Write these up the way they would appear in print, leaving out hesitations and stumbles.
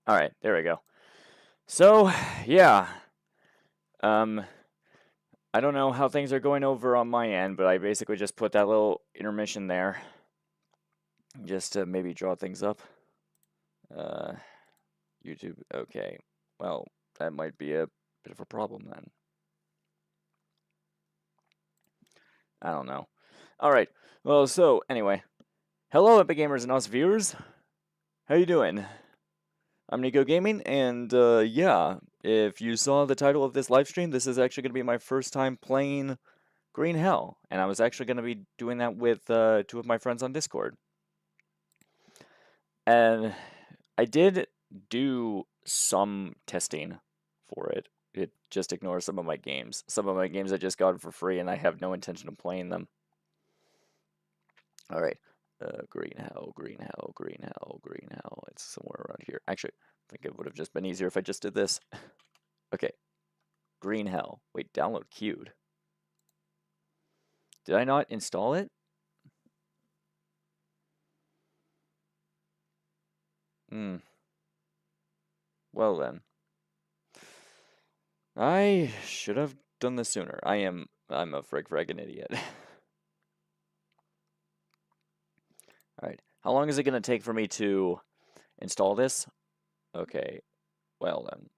All right, there we go. So, yeah. Um, I don't know how things are going over on my end, but I basically just put that little intermission there just to maybe draw things up. YouTube, okay. Well, that might be a bit of a problem then. I don't know. All right. Well, so anyway, hello, Epic Gamers and us viewers. How you doing? I'm Nico Gaming, and yeah, if you saw the title of this live stream, this is actually going to be my first time playing Green Hell, and I was actually going to be doing that with two of my friends on Discord. And I did do some testing for it. It just ignores some of my games. Some of my games I just got for free, and I have no intention of playing them. All right. Green Hell, Green Hell, Green Hell, Green Hell. It's somewhere around here. Actually, I think it would have just been easier if I just did this. Okay. Green Hell. Wait, download queued. Did I not install it? Well then. I should have done this sooner. I'm a friggin' idiot. Alright. How long is it gonna take for me to install this? Okay. Well then.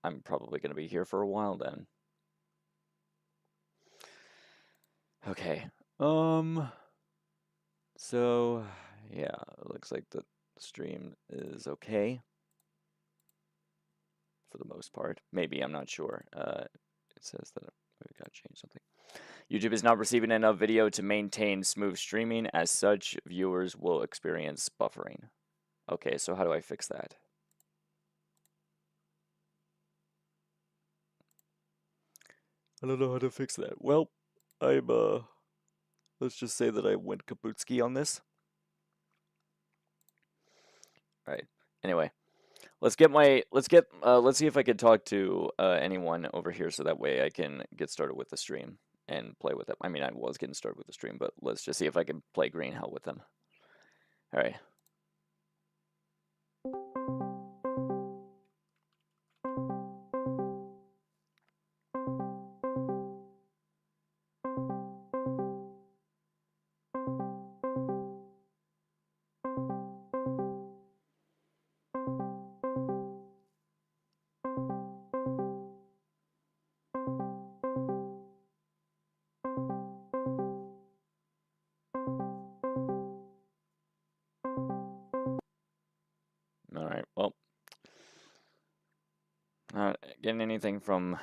I'm probably gonna be here for a while then. Okay. So Yeah, it looks like the stream is okay for the most part. Maybe, I'm not sure. It says that we got to change something. YouTube is not receiving enough video to maintain smooth streaming. As such, viewers will experience buffering. Okay, so how do I fix that? I don't know how to fix that. Well, I'm let's just say that I went kabootski on this. All right. Anyway, let's see if I can talk to anyone over here so that way I can get started with the stream and play with them. I mean, I was getting started with the stream, but let's just see if I can play Green Hell with them. All right. All right. Well, not getting anything from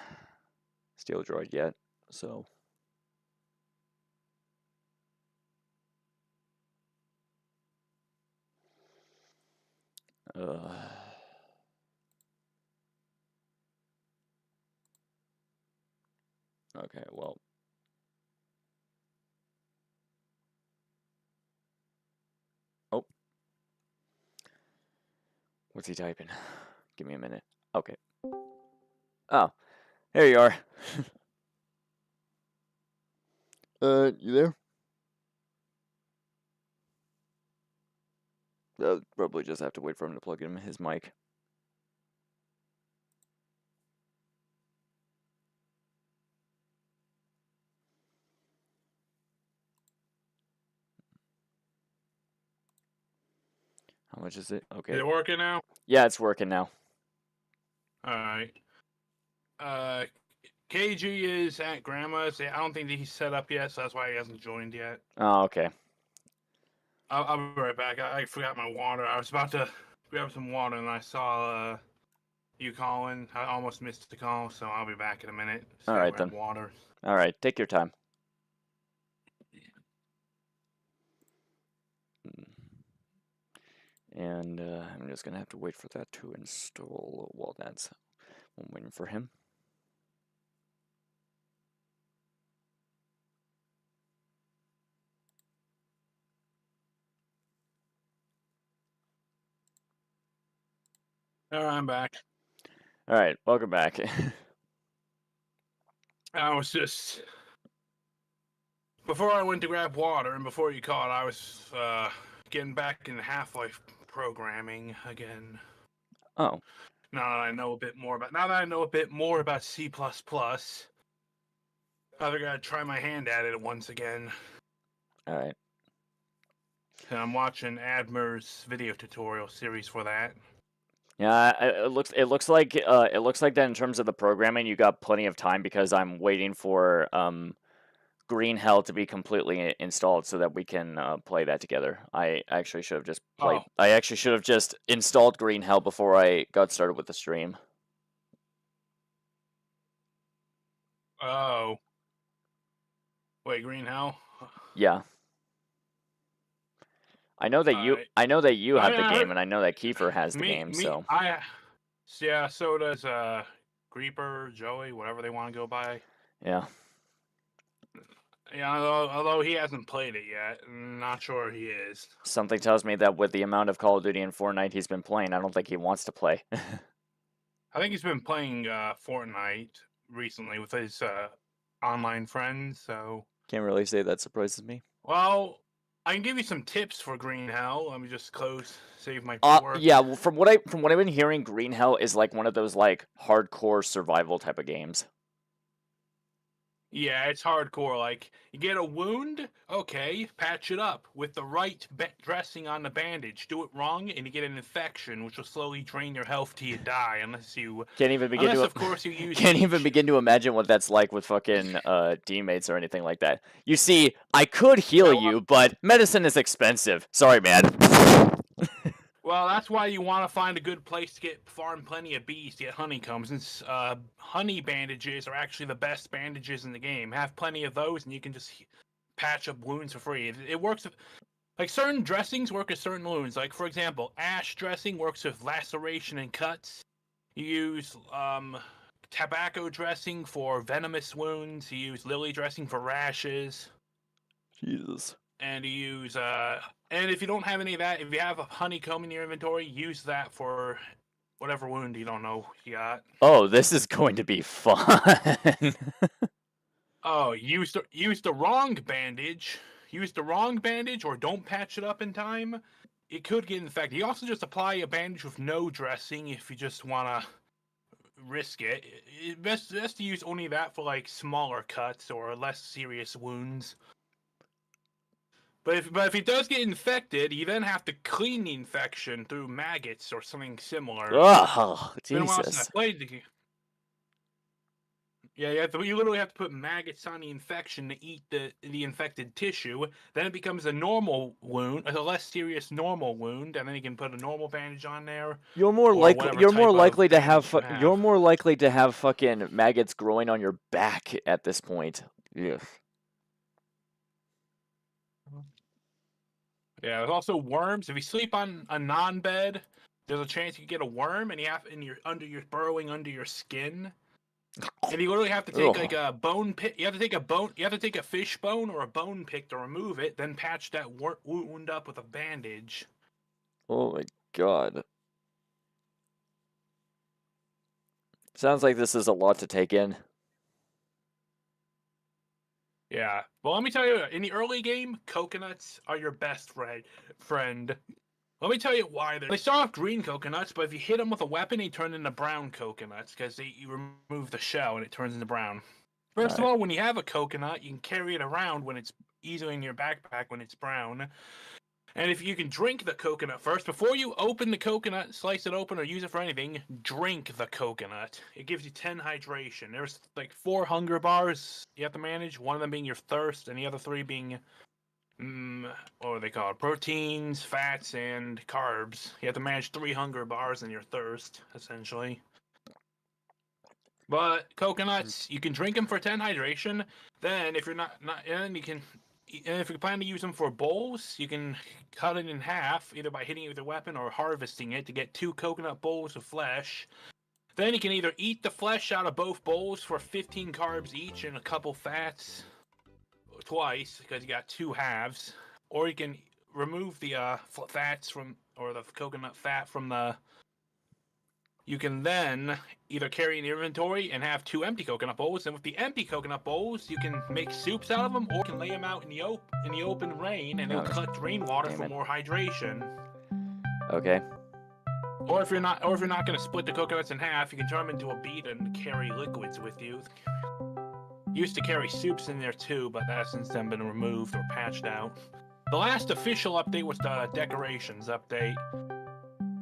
Steel Droid yet, so. Okay, well. Oh. What's he typing? Give me a minute. Okay. Oh, there you are. You there? I'll probably just have to wait for him to plug in his mic. How much is it? Okay. Is it working now? Yeah, it's working now. All right. KG is at Grandma's. I don't think he's set up yet, so that's why he hasn't joined yet. Oh, okay. I'll be right back. I forgot my water. I was about to grab some water, and I saw you calling. I almost missed the call, so I'll be back in a minute. All right, then. Water. All right, take your time. And I'm just going to have to wait for that to install. Well, that's... I'm waiting for him. All right, I'm back. All right, welcome back. I was just... Before I went to grab water, and before you called, I was getting back in Half-Life programming again. Oh. Now that I know a bit more about C++, I figured I'd try my hand at it once again. All right. And I'm watching Admer's video tutorial series for that. Yeah, it looks like that in terms of the programming, you got plenty of time because I'm waiting for Green Hell to be completely installed so that we can play that together. I actually should have just played. Oh. I actually should have just installed Green Hell before I got started with the stream. Oh. Wait, Green Hell? Yeah. I know that you have the game, and I know that Kiefer has the game. So yeah, so does Creeper, Joey, whatever they want to go by. Yeah. Yeah, although he hasn't played it yet, I'm not sure he is. Something tells me that with the amount of Call of Duty and Fortnite he's been playing, I don't think he wants to play. I think he's been playing Fortnite recently with his online friends, so... Can't really say that surprises me. Well, I can give you some tips for Green Hell. Let me just save my work. Yeah, well, from what I've been hearing, Green Hell is like one of those like hardcore survival type of games. Yeah, it's hardcore. Like, you get a wound, okay, patch it up with the right dressing on the bandage. Do it wrong, and you get an infection, which will slowly drain your health till you die, Can't even begin unless to of course you use can't even leech. begin to imagine what that's like with fucking teammates or anything like that. You see, I could heal Yeah, you, but medicine is expensive. Sorry, man. well, that's why you want to find a good place to farm plenty of bees to get honeycombs. Since honey bandages are actually the best bandages in the game. Have plenty of those, and you can just patch up wounds for free. It works. Like certain dressings work with certain wounds. Like for example, ash dressing works with laceration and cuts. You use tobacco dressing for venomous wounds. You use lily dressing for rashes. Jesus. And you use and if you don't have any of that, if you have a honeycomb in your inventory, use that for whatever wound you don't know you got. Oh, this is going to be fun. Oh, use the wrong bandage. Use the wrong bandage, or don't patch it up in time. It could get infected. You also just apply a bandage with no dressing if you just wanna risk it. Best to use only that for like smaller cuts or less serious wounds. But if he does get infected, you then have to clean the infection through maggots or something similar. Oh, It's been a while since I Jesus. played the game. Yeah, you literally have to put maggots on the infection to eat the infected tissue. Then it becomes a normal wound, a less serious normal wound, and then you can put a normal bandage on there or whatever You're more type of likely to have bandage you have. fucking maggots growing on your back at this point. Yeah. Yeah, there's also worms. If you sleep on a non-bed, there's a chance you can get a worm, and you're burrowing under your skin. And you literally have to take like Ugh. a bone pick. You have to take a bone. You have to take a fish bone or a bone pick to remove it. Then patch that wound up with a bandage. Oh my god. Sounds like this is a lot to take in. Yeah. Well, let me tell you. In the early game, coconuts are your best friend. Let me tell you why. They start off green coconuts, but if you hit them with a weapon, they turn into brown coconuts because you remove the shell and it turns into brown. First of Alright. all, when you have a coconut, you can carry it around when it's easily in your backpack when it's brown. And if you can drink the coconut first, before you open the coconut, slice it open, or use it for anything, drink the coconut. It gives you 10 hydration. There's like 4 hunger bars you have to manage, one of them being your thirst, and the other 3 being, what are they called? Proteins, fats, and carbs. You have to manage 3 hunger bars and your thirst, essentially. But coconuts, you can drink them for 10 hydration. Then, if you're not, and you can, and if you plan to use them for bowls, you can cut it in half, either by hitting it with a weapon or harvesting it to get 2 coconut bowls of flesh. Then you can either eat the flesh out of both bowls for 15 carbs each and a couple fats twice, because you got 2 halves, or you can remove the fats from, or the coconut fat from the. You can then either carry an inventory and have 2 empty coconut bowls, and with the empty coconut bowls, you can make soups out of them, or you can lay them out in the open rain, and it'll Oh, collect rainwater damn for it. more hydration. Okay. Or if you're not going to split the coconuts in half, you can turn them into a bead and carry liquids with you. Used to carry soups in there too, but that's since then been removed or patched out. The last official update was the decorations update.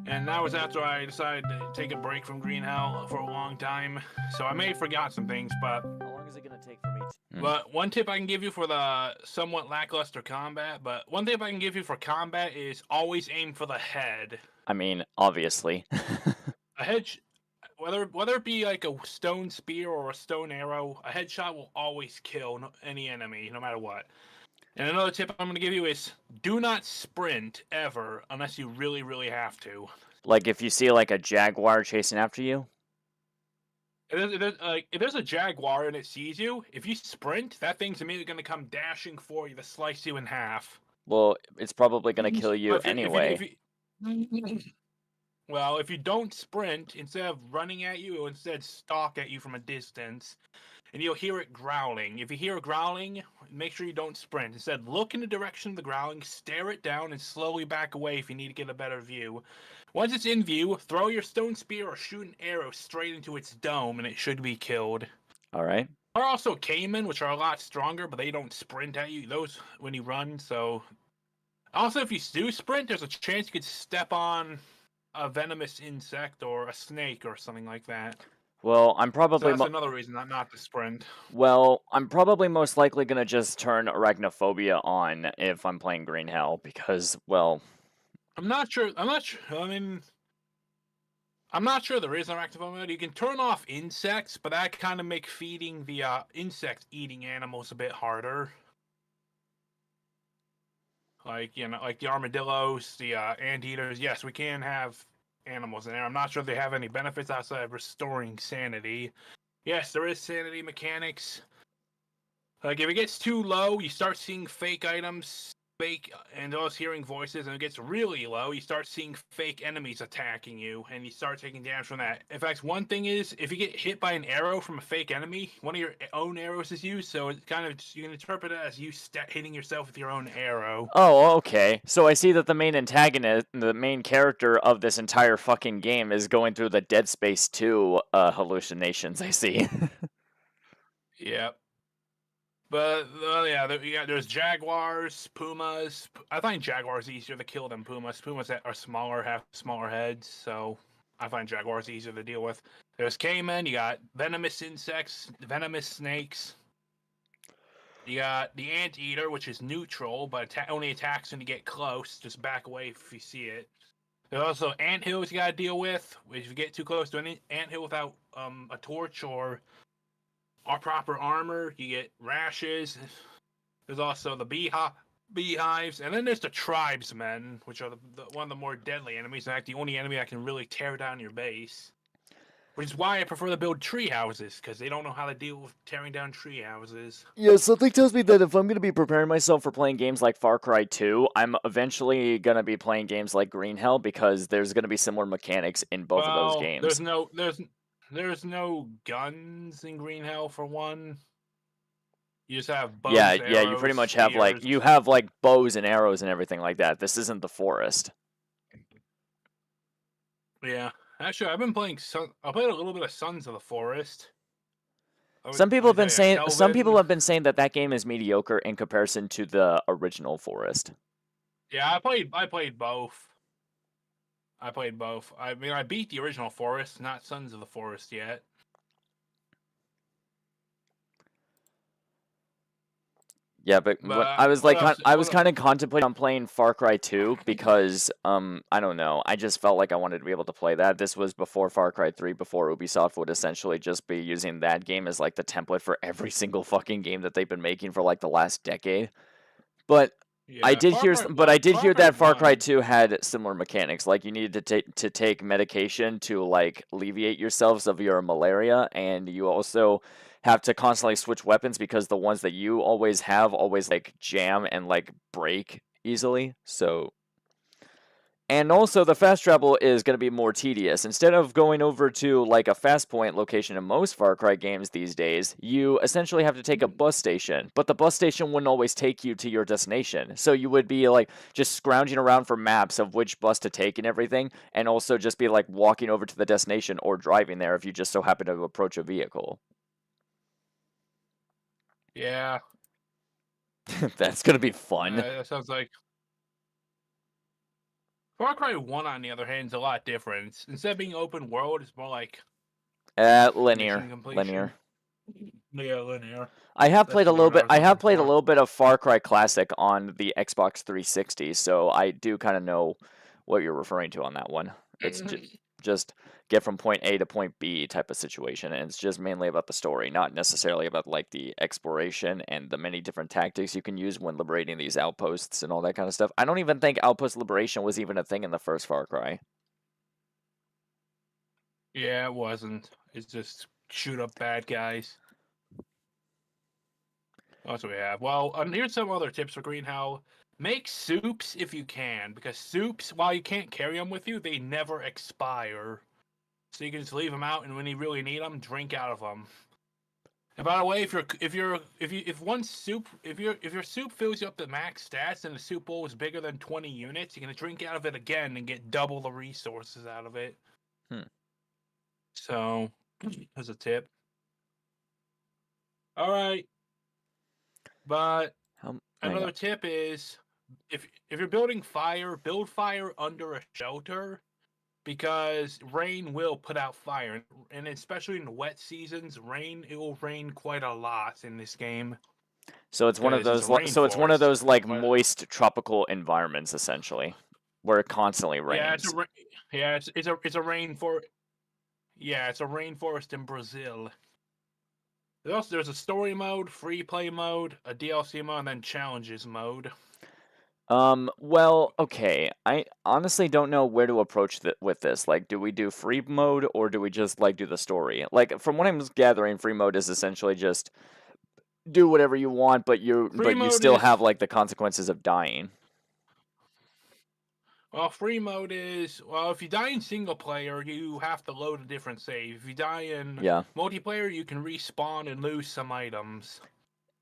And that was after I decided to take a break from Green Hell for a long time. So I may have forgot some things, but How long is it gonna take for me to... but one tip I can give you for the somewhat lackluster combat, but one tip I can give you for combat is always aim for the head. I mean, obviously. A head, whether it be like a stone spear or a stone arrow, a headshot will always kill any enemy, no matter what. And another tip I'm going to give you is do not sprint ever unless you really, really have to. Like if you see like a jaguar chasing after you? If there's a jaguar and it sees you, if you sprint, that thing's immediately going to come dashing for you to slice you in half. Well, it's probably gonna kill you But anyway. well, if you don't sprint, instead of running at you, it'll instead stalk at you from a distance, and you'll hear it growling. If you hear it growling, make sure you don't sprint. Instead, look in the direction of the growling, stare it down, and slowly back away if you need to get a better view. Once it's in view, throw your stone spear or shoot an arrow straight into its dome, and it should be killed. Alright. are also Cayman, which are a lot stronger, but they don't sprint at you. Those when you run. So also, if you do sprint, there's a chance you could step on a venomous insect or a snake or something like that. Well, So that's another reason not to sprint. I'm probably most likely gonna just turn arachnophobia on if I'm playing Green Hell because, well, I'm not sure. I'm not sure. I mean, I'm not sure there is an active mode. You can turn off insects, but that kind of make feeding the insect-eating animals a bit harder. Like like the armadillos, the anteaters. Yes, we can have animals in there. I'm not sure they have any benefits outside of restoring sanity. Yes, there is sanity mechanics. Like if it gets too low, you start seeing fake items, and those hearing voices, and it gets really low, you start seeing fake enemies attacking you, and you start taking damage from that. In fact, one thing is, if you get hit by an arrow from a fake enemy, one of your own arrows is used, so it's kind of you can interpret it as you hitting yourself with your own arrow. oh, okay. So I see that the main antagonist, the main character of this entire fucking game is going through the Dead Space 2 hallucinations, I see. Yep. But yeah, there's jaguars, pumas. I find jaguars easier to kill than pumas. Pumas are smaller, have smaller heads, so I find jaguars easier to deal with. There's caiman. You got venomous insects, venomous snakes. You got the anteater, which is neutral, but only attacks when you get close. Just back away if you see it. There's also anthills you gotta deal with. If you get too close to an anthill without a torch or proper armor, you get rashes. There's also the beehives, and then there's the tribesmen, which are one of the more deadly enemies. In fact, the only enemy that can really tear down your base. Which is why I prefer to build tree houses, because they don't know how to deal with tearing down tree houses. Yeah, something tells me that if I'm going to be preparing myself for playing games like Far Cry 2, I'm eventually going to be playing games like Green Hell because there's going to be similar mechanics in both of those Well, games. there's no guns in Green Hell for one. You just have Yeah, bows, yeah, you pretty arrows, much have spears. bows and arrows and everything like that. This isn't the forest. Yeah, actually, I've been playing. I played a little bit of Sons of the Forest. Some people Kelvin. have been saying that that game is mediocre in comparison to the original Forest. Yeah, I played both. I played both. I mean, I beat the original Forest, not Sons of the Forest yet. Yeah, but But what else? I was kind of contemplating on playing Far Cry 2 because I don't know, I just felt like I wanted to be able to play that. This was before Far Cry 3, before Ubisoft would essentially just be using that game as like the template for every single fucking game that they've been making for like the last decade. But Yeah, I did Far hear Cry that Far Cry One. 2 had similar mechanics. Like you needed to take medication to like alleviate yourselves of your malaria, and you also have to constantly switch weapons because the ones that you always have always like jam and like break easily. So and also, the fast travel is going to be more tedious. Instead of going over to like a fast point location in most Far Cry games these days, you essentially have to take a bus station. But the bus station wouldn't always take you to your destination. So you would be like just scrounging around for maps of which bus to take and everything, and also just be like walking over to the destination or driving there if you just so happen to approach a vehicle. Yeah, That's going to be fun. that sounds like Far Cry One. On the other hand, is a lot different. Instead of being open world, it's more like Linear, mission completion. linear. Yeah, linear. I have That's played the a little word I bit. was I have looking played a for. little bit of Far Cry Classic on the Xbox 360, so I do kind of know what you're referring to on that one. It's just get from point A to point B type of situation, and it's just mainly about the story, not necessarily about like the exploration and the many different tactics you can use when liberating these outposts and all that kind of stuff. I don't even think outpost liberation was even a thing in the first Far Cry. Yeah, it wasn't. It's just shoot up bad guys. That's what we have. Well, here's some other tips for Green Hell. Make soups if you can, because soups, while you can't carry them with you, they never expire. So you can just leave them out, and when you really need them, drink out of them. And by the way, if your soup fills you up to max stats and the soup bowl is bigger than 20 units, you're gonna drink out of it again and get double the resources out of it. Hmm. So, as a tip. All right, but Hang on. another tip is if you're building fire, build fire under a shelter because rain will put out fire, and especially in the wet seasons, it will rain quite a lot in this game So it's one of because it's a those. So it's one of rainforest. those like moist tropical environments, essentially, where it constantly Yeah, rains. it's a rainforest. Yeah, it's a rainforest in Brazil. There's a story mode, free play mode, a DLC mode, and then challenges mode. Well, okay. I honestly don't know where to approach with this. Like, do we do free mode or do we just like do the story? Like, from what I'm gathering, free mode is essentially just do whatever you want, but Free you mode still is have like the consequences of dying. free mode is if you die in single player, you have to load a different save. If you die in Yeah. multiplayer, you can respawn and lose some items.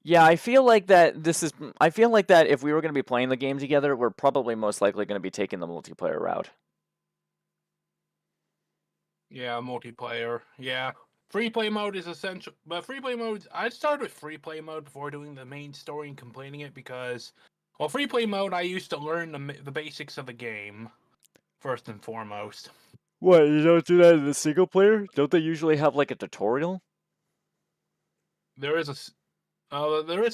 Yeah, I feel like that this is I feel like that if we were going to be playing the game together, we're probably most likely going to be taking the multiplayer route. Yeah, multiplayer. Yeah. Free play mode is essential, but free play mode, I started with free play mode before doing the main story and completing it because, free play mode, I used to learn the basics of the game first and foremost. What, you don't do that in the single player? Don't they usually have like a tutorial? There is a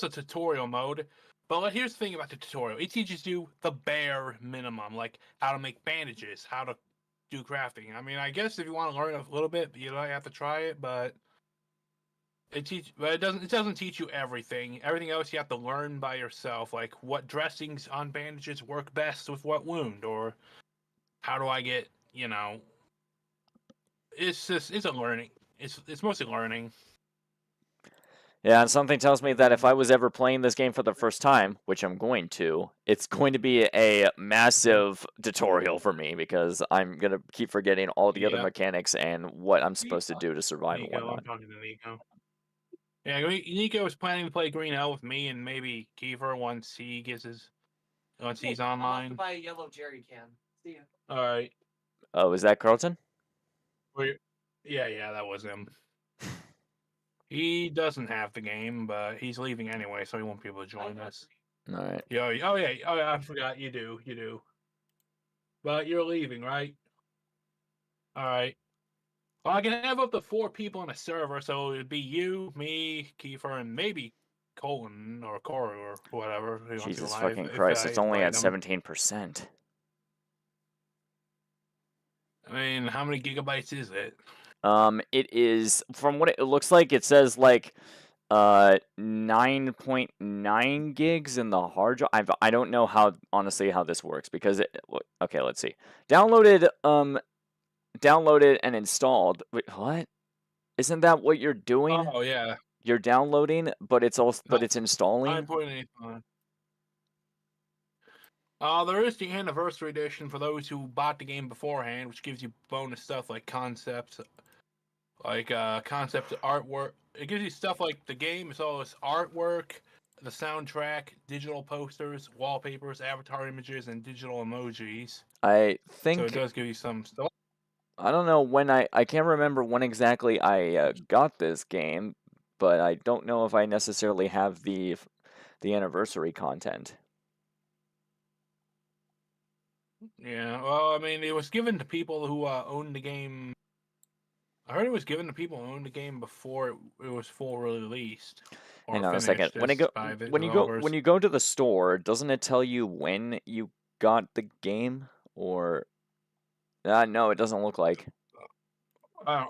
tutorial mode, but here's the thing about the tutorial: it teaches you the bare minimum, like how to make bandages, how to do crafting. I mean, I guess if you want to learn a little bit, you might have to try it, but it doesn't teach you everything. Everything else you have to learn by yourself, like what dressings on bandages work best with what wound, or how do I get, it's a learning. It's mostly learning. Yeah, and something tells me that if I was ever playing this game for the first time, which I'm going to, it's going to be a massive tutorial for me because I'm going to keep forgetting all the other Yeah, mechanics and what I'm supposed to do to survive and Nico, whatnot. I'm talking to Nico. Yeah, Nico was planning to play Green Hell with me and maybe Kiefer once he's online. buy a yellow jerry can. See ya. All right. Oh, is that Carlton? Yeah, that was him. He doesn't have the game, but he's leaving anyway, so he won't be able to join us. All right. Oh yeah, I forgot. You do. But you're leaving, right? All right. Well, I can have up to 4 people on a server, so it'd be you, me, Kiefer, and maybe Colin or Corey or whatever who wants to go Jesus live fucking if Christ, I it's only invite at them. 17%. I mean, how many gigabytes is it? It is, from what it looks like, it says like 9.9 gigs in the hard drive. I don't know honestly how this works because okay, let's see. Downloaded and installed. Wait, what? Isn't that what you're doing? Oh yeah. You're downloading, but it's also No, it's installing. I'm putting it on. There is the anniversary edition for those who bought the game beforehand, which gives you bonus stuff like concept artwork. It gives you stuff like the game is all this artwork, the soundtrack, digital posters, wallpapers, avatar images, and digital emojis. I So it think does give you some stuff. I don't know when I can't remember when exactly I got this game, but I don't know if I necessarily have the anniversary content. Yeah, well, I mean, it was given to people who owned the game. I heard it was given to people who owned the game before it was full released or Hang on a second. finished as by the When developers. you go to the store, doesn't it tell you when you got the game or no, it doesn't look like. Oh.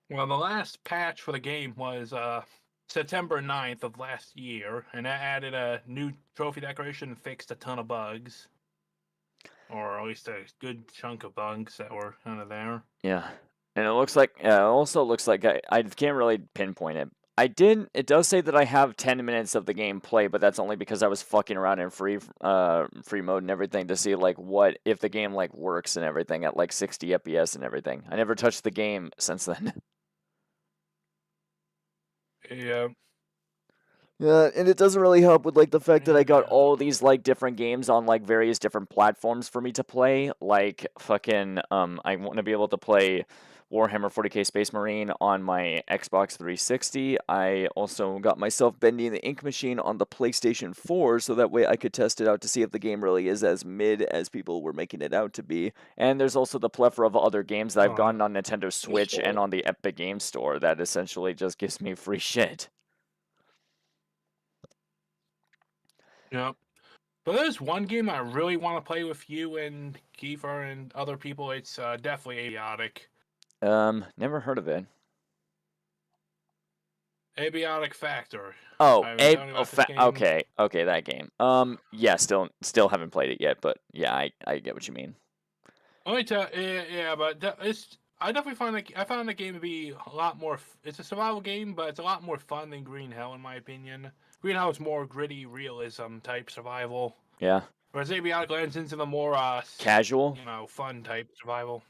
Well, the last patch for the game was September 9th of last year, and that added a new trophy decoration and fixed a ton of bugs. Or at least a good chunk of bugs that were kind of there. Yeah. And it looks like it also looks like I can't really pinpoint it. It does say that I have 10 minutes of the game play, but that's only because I was fucking around in free mode and everything to see like what if the game like works and everything at like 60 FPS and everything. I never touched the game since then. Yeah. Yeah, and it doesn't really help with like the fact that I got Yeah. all these like different games on like various different platforms for me to play. Like fucking I want to be able to play Warhammer 40k Space Marine on my Xbox 360. I also got myself Bending the Ink Machine on the PlayStation 4, so that way I could test it out to see if the game really is as mid as people were making it out to be. And there's also the plethora of other games that I've gotten on Nintendo Switch and on the Epic Games Store that essentially just gives me free shit. Yep. But there's one game I really want to play with you and Kiefer and other people. It's definitely Abiotic. Never heard of it. Abiotic Factor. Oh, I've been telling you about this game. okay, that game. Yeah, still haven't played it yet, but yeah, I get what you mean. Let me tell, yeah, but I definitely found the game to be a lot more. It's a survival game, but it's a lot more fun than Green Hell, in my opinion. Green Hell is more gritty realism type survival. Yeah. Whereas Abiotic lands into the more casual, fun type survival.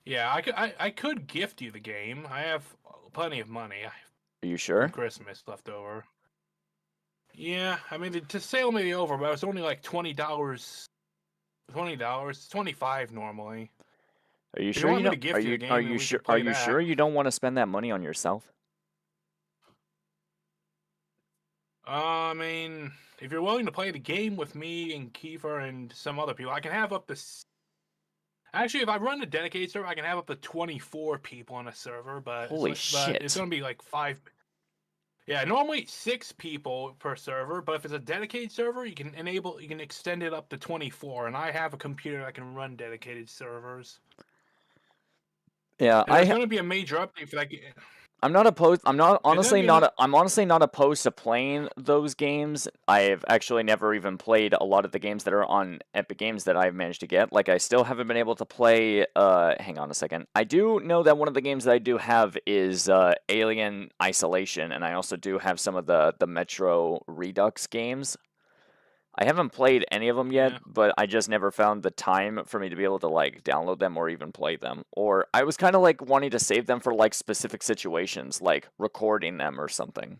Yeah, I could gift you the game. I have plenty of money. Are you sure? From Christmas left over. Yeah, I mean the sale may be over, but it's only like $20. $20. It's $25 normally. Are you sure you don't? Are you sure? Are you sure you don't want to spend that money on yourself? I mean, if you're willing to play the game with me and Kiefer and some other people, I can have up to. Actually, if I run a dedicated server, I can have up to 24 people on a server. But holy shit, but it's gonna be like 5. Yeah, normally 6 people per server, but if it's a dedicated server, you can extend it up to 24, and I have a computer that can run dedicated servers. Yeah, there's going to be a major update for that game. I'm not opposed. I'm honestly not opposed to playing those games. I've actually never even played a lot of the games that are on Epic Games that I've managed to get. Like, I still haven't been able to play. Hang on a second. I do know that one of the games that I do have is Alien Isolation, and I also do have some of the Metro Redux games. I haven't played any of them yet, but I just never found the time for me to be able to, like, download them or even play them. Or I was kind of, like, wanting to save them for, like, specific situations, like recording them or something.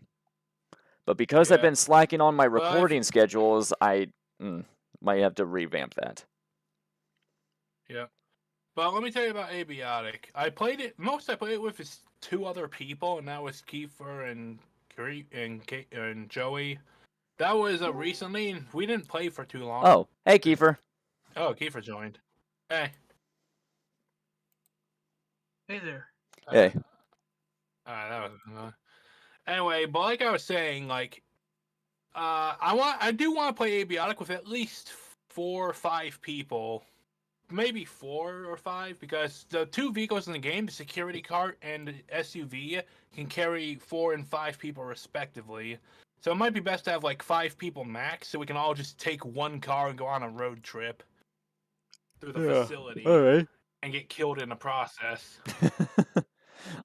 But because I've been slacking on my recording schedules, I might have to revamp that. Yeah. But let me tell you about Abiotic. I played it with is 2 other people, and that was Kiefer and Joey. That was recently, and we didn't play for too long. Oh, hey, Kiefer. Oh, Kiefer joined. Hey. Hey there. Hey. That was anyway, but like I was saying, like, I do want to play Abiotic with at least 4 or 5 people. Maybe 4 or 5, because the 2 vehicles in the game, the security cart and the SUV, can carry 4 and 5 people respectively. So it might be best to have like 5 people max, so we can all just take one car and go on a road trip through the facility. Alright. And get killed in the process.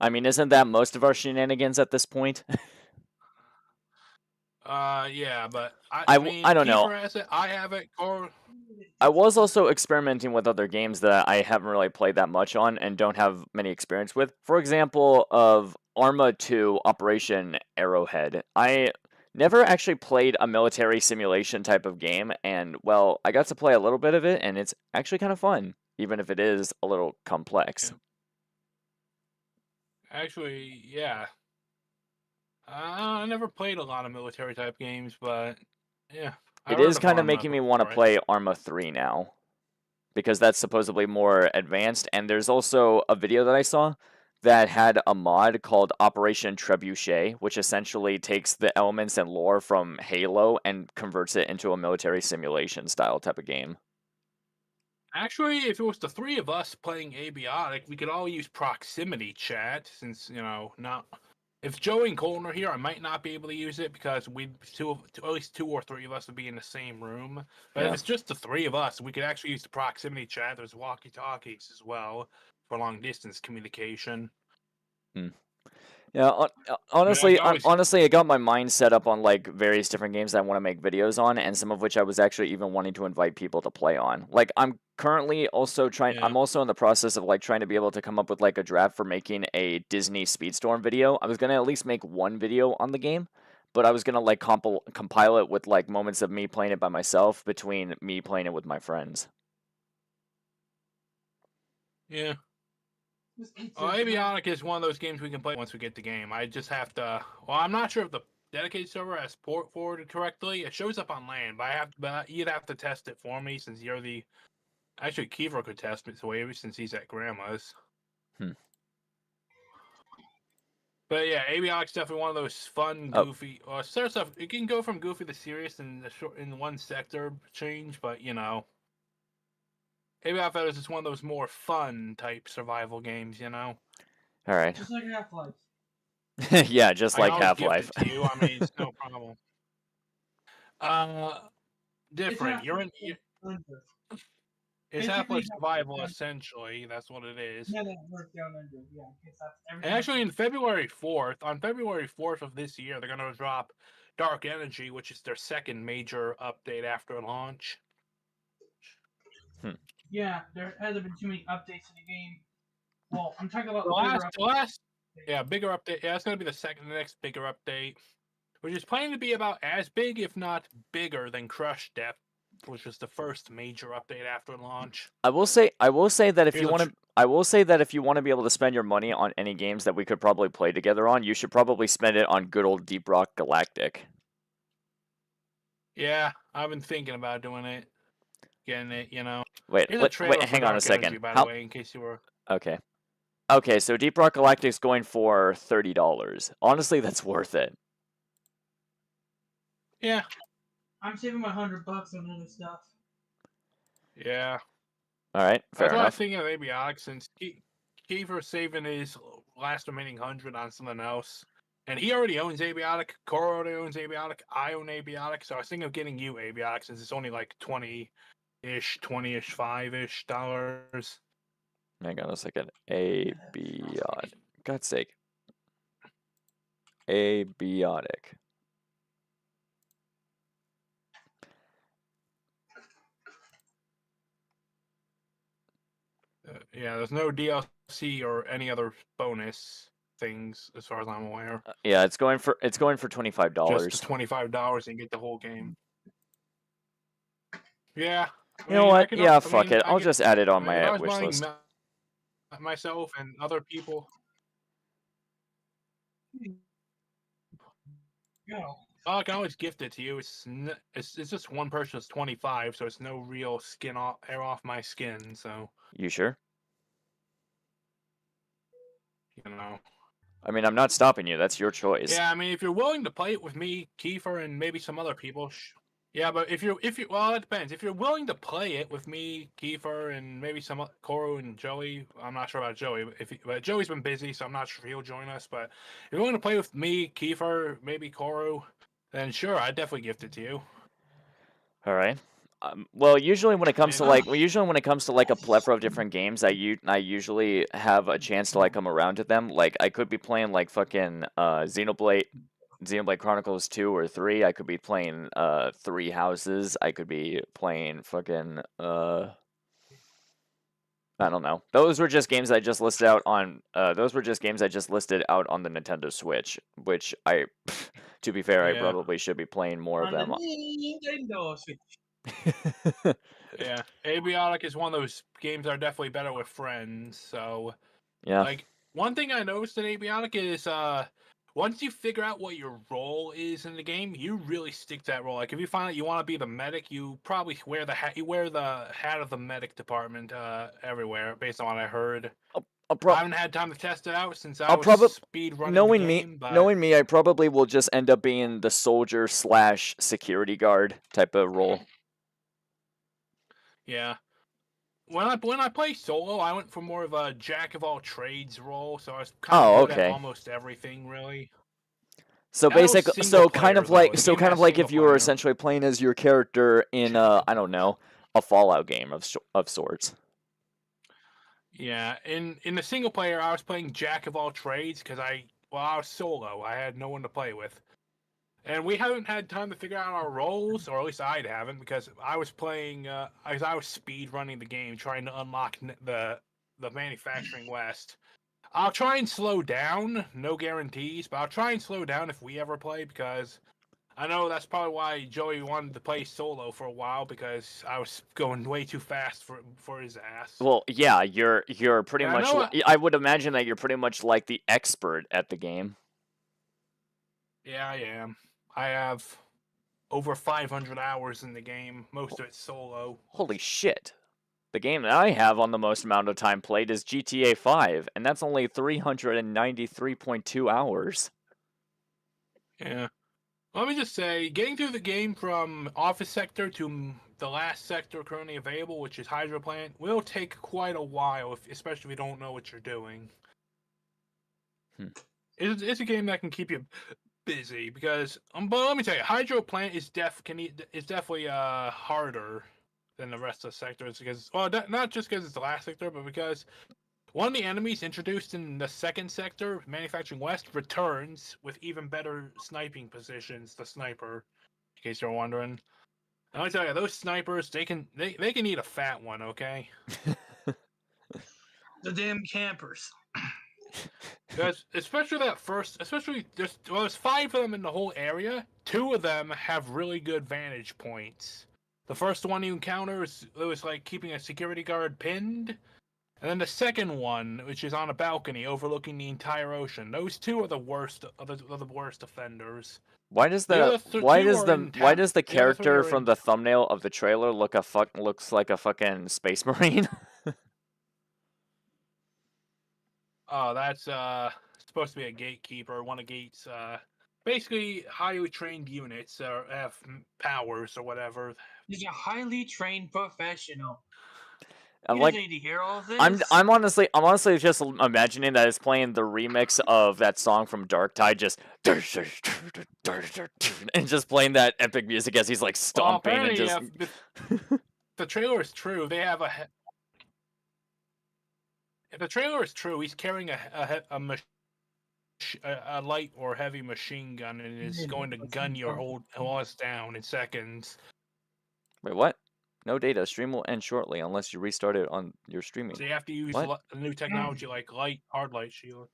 I mean, isn't that most of our shenanigans at this point? Yeah, but I mean, I don't know. Has it, I have it, or... I was also experimenting with other games that I haven't really played that much on and don't have many experience with. For example, of Arma 2 Operation Arrowhead. I never actually played a military simulation type of game, and, well, I got to play a little bit of it, and it's actually kind of fun, even if it is a little complex. Yeah. Actually, yeah. I never played a lot of military type games, but yeah. It is kind of making me want to play Arma 3 now, because that's supposedly more advanced, and there's also a video that I saw that had a mod called Operation Trebuchet, which essentially takes the elements and lore from Halo and converts it into a military simulation style type of game. Actually, if it was the 3 of us playing Abiotic, we could all use proximity chat, since, not... If Joey and Colton are here, I might not be able to use it because at least 2 or 3 of us would be in the same room. But if it's just the 3 of us, we could actually use the proximity chat. There's walkie-talkies as well for long-distance communication. Yeah, honestly, I got my mind set up on, like, various different games that I want to make videos on, and some of which I was actually even wanting to invite people to play on. Like, I'm currently also I'm also in the process of, like, trying to be able to come up with, like, a draft for making a Disney Speedstorm video. I was going to at least make one video on the game, but I was going to, like, compile it with, like, moments of me playing it by myself between me playing it with my friends. Yeah. Avionic is one of those games we can play once we get the game. I just have to. Well, I'm not sure if the dedicated server has port forwarded correctly. It shows up on LAN, but you'd have to test it for me since you're the. Actually, Kiefer could test it for you since he's at grandma's. Hmm. But yeah, Avionic's definitely one of those fun, goofy. Sort of stuff. It can go from goofy to serious in one sector change, but you know. Avionic is just one of those more fun type survival games, you know. All right. Just like Half-Life. Yeah, just like I can always gift Half-Life. it to you. I mean, it's no problem. Different. You're in. It's Half-Life Survival, essentially. That's what it is. Yeah, that worked down under. Yeah, because that's And everything. actually, on February 4th of this year, they're going to drop Dark Energy, which is their second major update after launch. Yeah, there hasn't been too many updates in the game. Well, I'm talking about bigger update. Yeah, it's going to be the next bigger update, which is planning to be about as big, if not bigger, than Crush Depth, which was the first major update after launch. I will say that if you want to, I will say that if you want to be able to spend your money on any games that we could probably play together on, you should probably spend it on good old Deep Rock Galactic. Yeah, I've been thinking about doing it, getting it. You know. Wait, Here's a trailer for hang on a Dark second. Energy, by the way, in case you were. Okay. Okay, so Deep Rock Galactic's going for $30. Honestly, that's worth it. Yeah. I'm saving my $100 on other stuff. Yeah. All right, fair That's what I was enough. thinking of Abionic, since Kiefer saving his last remaining 100 on something else. And he already owns Abionic. Cora already owns Abionic. I own Abionic. So I was thinking of getting you Abionic since it's only like 20-ish, $5-ish. Hang on a second. Abiotic. God's sake. Abiotic. Yeah, there's no DLC or any other bonus things as far as I'm aware. Yeah, it's going for $25. Just $25 and get the whole game. Yeah. You know what? Yeah, fuck it. I'll just add it on my wish list. Myself and other people. Yeah. Oh, I can always gift it to you. It's just one person. It's 25, so it's no real hair off my skin. So You sure? you know. I mean, I'm not stopping you. That's your choice. Yeah, I mean, if you're willing to play it with me, Kiefer, and maybe some other people. Yeah, but if you well, it depends. If you're willing to play it with me, Kiefer, and maybe some Koru and Joey, I'm not sure about Joey. But Joey's been busy, so I'm not sure if he'll join us. But if you're willing to play with me, Kiefer, maybe Koru, then sure, I'd definitely gift it to you. All right. Well, usually when it comes to like a plethora of different games, I usually have a chance to like come around to them. Like I could be playing like fucking Xenoblade Chronicles 2 or 3. I could be playing Three Houses. I could be playing fucking I don't know. Those were just games I just listed out on the Nintendo Switch, which to be fair, I probably should be playing more of them. Nintendo Switch. Yeah, Abiotic is one of those games that are definitely better with friends. So, yeah. like one thing I noticed in Abiotic is once you figure out what your role is in the game, you really stick to that role. Like if you find out you want to be the medic, you probably wear the hat. You wear the hat of the medic department everywhere, based on what I heard. I haven't had time to test it out since I was speed running the game. Knowing me, I probably will just end up being the soldier / security guard type of role. Yeah. When I play solo, I went for more of a jack of all trades role, so I was kind of good at almost everything, really. So basically, kind of like if you were essentially playing as your character in I don't know, a Fallout game of sorts. Yeah, in the single player, I was playing jack of all trades because I was solo. I had no one to play with. And we haven't had time to figure out our roles, or at least I haven't, because I was playing, as I was speed running the game, trying to unlock the manufacturing west. I'll try and slow down, no guarantees, but I'll try and slow down if we ever play, because I know that's probably why Joey wanted to play solo for a while, because I was going way too fast for his ass. Well, yeah, you're pretty Yeah, I much. know. I would imagine that you're pretty much like the expert at the game. Yeah, I am. I have over 500 hours in the game. Most of it solo. Holy shit! The game that I have on the most amount of time played is GTA 5, and that's only 393.2 hours. Yeah. Let me just say, getting through the game from office sector to the last sector currently available, which is Hydro Plant, will take quite a while, especially if you don't know what you're doing. Hmm. It's a game that can keep you busy because, but let me tell you, Hydro Plant is definitely harder than the rest of the sectors because, well, not just because it's the last sector, but because one of the enemies introduced in the second sector, Manufacturing West, returns with even better sniping positions. The sniper, in case you're wondering. And I tell you, those snipers, they can eat a fat one. Okay. The damn campers. Because especially there's 5 of them in the whole area. 2 of them have really good vantage points. The first one you encounter it was like keeping a security guard pinned, and then the second one, which is on a balcony overlooking the entire ocean. Those 2 are the worst the worst offenders. Why does The the other 2 are in why does the The other 3 character are from in. the thumbnail of the trailer looks like a fucking space marine? Oh, that's supposed to be a gatekeeper. One of Gates' basically highly trained units have powers or whatever. He's a highly trained professional. I'm You like, doesn't need to hear all this. I'm honestly just imagining that it's playing the remix of that song from Dark Tide, just and just playing that epic music as he's like Well, stomping and apparently, just. if the trailer is true, they have a. If the trailer is true, he's carrying a light or heavy machine gun and is going to gun your whole house down in seconds. Wait, what? No data. Stream will end shortly unless you restart it on your streaming. So you have to use What? new technology like hard light shield.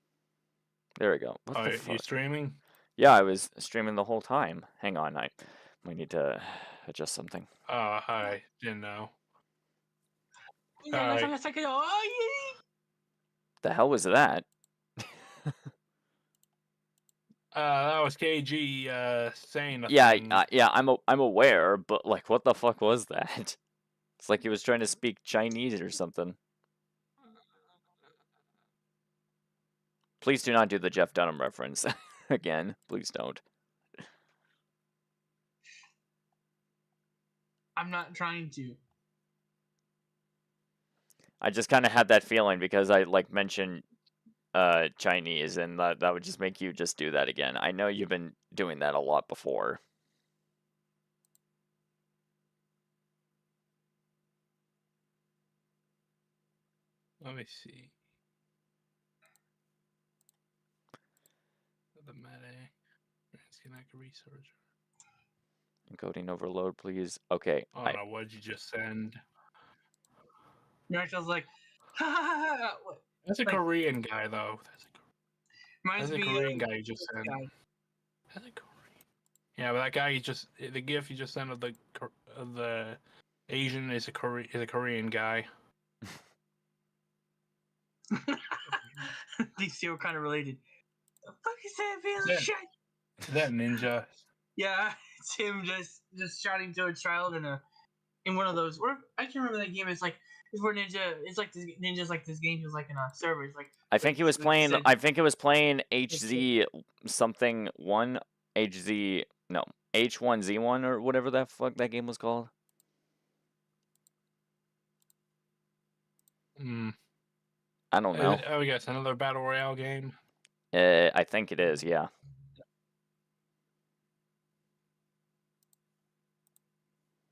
There we go. What Oh, the you fuck? streaming? Yeah, I was streaming the whole time. Hang on, we need to adjust something. Oh, hi. Didn't know. Yeah, that's like, oh, The hell was that? That was KG saying a Yeah, thing. yeah, I'm aware, but like, what the fuck was that? It's like he was trying to speak Chinese or something. Please do not do the Jeff Dunham reference again. Please don't. I'm not trying to. I just kind of had that feeling because I like mentioned Chinese, and that would just make you just do that again. I know you've been doing that a lot before. Let me see. The meta. Disconnect research. Encoding overload, please. Okay. Oh no, what did you just send? Rachel's like, ha ha ha. What? That's a Like- Korean guy, though. Reminds That's a me Korean of guy you just this sent. guy. That's a Korean. Yeah, but that guy the GIF you just sent of the Asian is a Korean guy. These 2 are kind of related. The fuck is that piece Yeah. of shit? Is that Ninja? Yeah, it's him just shouting to a child in one of those. Or I can't remember that game. It's where Ninja. It's like this Ninja's like this game. He was like in a server. It's like I think he was playing. said- I think it was playing HZ something one HZ no H1Z1 or whatever that fuck that game was called. Hmm. I don't know. Oh, yes, another battle royale game. I think it is. Yeah.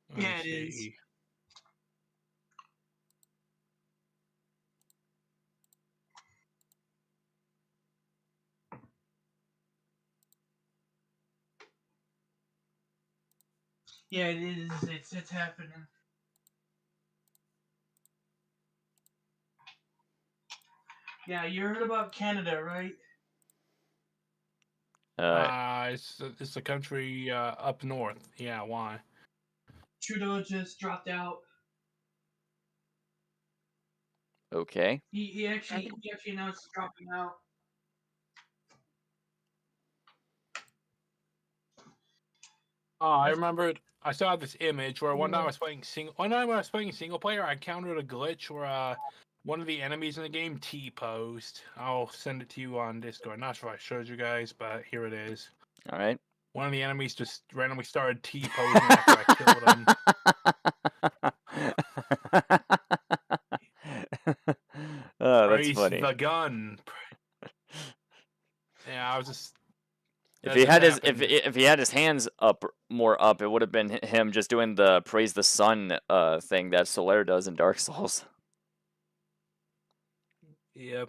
Let me Yeah, it is. see. Yeah, it is. It's happening. Yeah, you heard about Canada, right? It's the country up north. Yeah, why? Trudeau just dropped out. Okay. He actually announced he's dropping out. Oh, I remembered. I saw this image where one time I was playing single player, I encountered a glitch where one of the enemies in the game T-posed. I'll send it to you on Discord. Not sure if I showed you guys, but here it is. All right. One of the enemies just randomly started T-posing after I killed him. Oh, that's Praise funny. the gun. Yeah, I was just. If that he had his happened. if he had his hands up more up, it would have been him just doing the praise the sun thing that Solaire does in Dark Souls. Yep.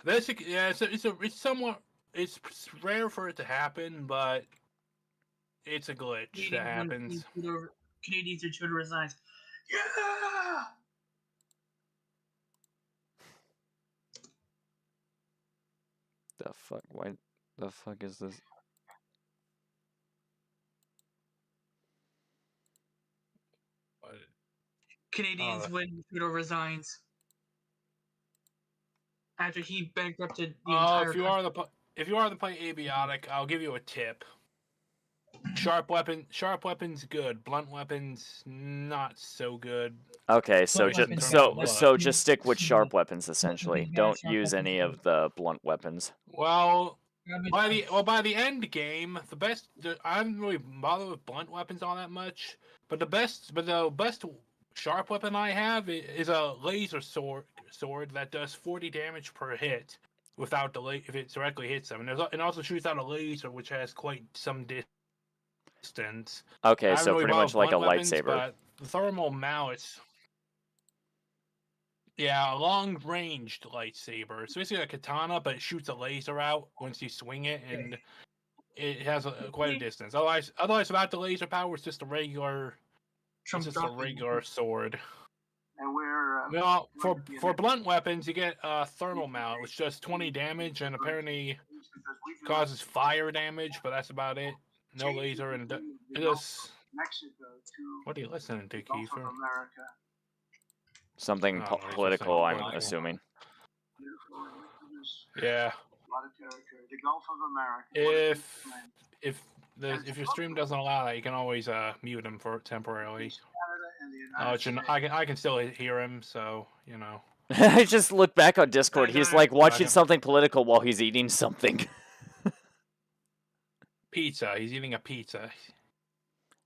That's yeah. It's somewhat. It's rare for it to happen, but it's a glitch that happens. Canadians are Twitter resigns. Yeah. The fuck? Why? The fuck is this? Canadians when Trudeau resigns after he bankrupted the Oh, entire if you are to play Abiotic, I'll give you a tip. Sharp weapons good. Blunt weapons not so good. Okay, so Blunt just weapons just stick with sharp weapons Blunt essentially. weapons bad, Don't sharp use weapons any good. of the blunt weapons. Well, Garbage by the end game, I haven't really bothered with blunt weapons all that much. But the best sharp weapon I have is a laser sword that does 40 damage per hit without the if it directly hits them. And it also shoots out a laser which has quite some distance. Okay, I haven't so really pretty bothered much with like a blunt weapons, lightsaber. but the thermal mallets. Yeah, a long-ranged lightsaber. It's basically a katana, but it shoots a laser out once you swing it, and it has quite a distance. Otherwise, without the laser power, it's just a regular. Trump It's just a dropping. regular sword. And we're Well, for blunt weapons, you get thermal mallet, which does 20 damage and apparently causes fire damage, but that's about it. No laser, and it does. Mexico to What are you listening to, Gulf Kiefer? of America. Something Oh, no, he's political, listening to I'm political. assuming. Yeah. A lot of territory. The Gulf of America. If your stream doesn't allow that, you can always mute him for temporarily. Canada and the United States. I can still hear him, so you know. I just look back on Discord. He's like watching Okay. something political while he's eating something. Pizza. He's eating a pizza.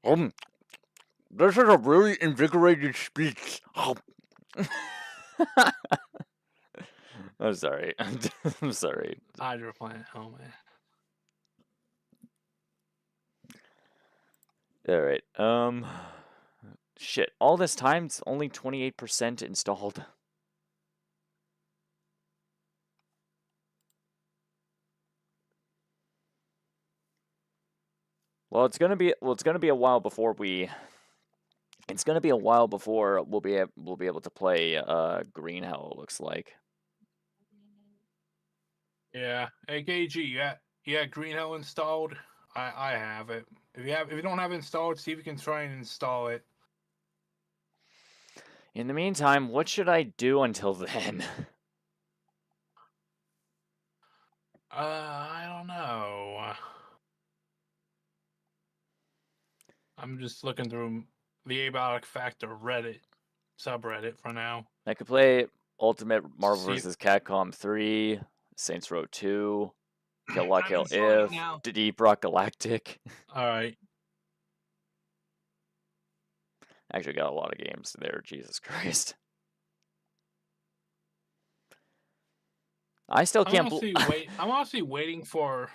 This is a really invigorating speech. I'm sorry. I'm sorry. Hydroplant. Oh man. All right. Shit. All this time, it's only 28% installed. Well, it's gonna be a while before we. It's gonna be a while before we'll be able to play Green Hell. It looks like. Yeah. Hey KG, you got Green Hell installed? I have it. If you don't have it installed, see if you can try and install it. In the meantime, what should I do until then? I don't know. I'm just looking through the Abiotic Factor Reddit subreddit for now. I could play Ultimate Marvel See- vs. Capcom 3, Saints Row 2, Kill La I'm Kill installing it If, now. Deep Rock Galactic. All right. Actually got a lot of games there, Jesus Christ. I still can't I'm honestly waiting for.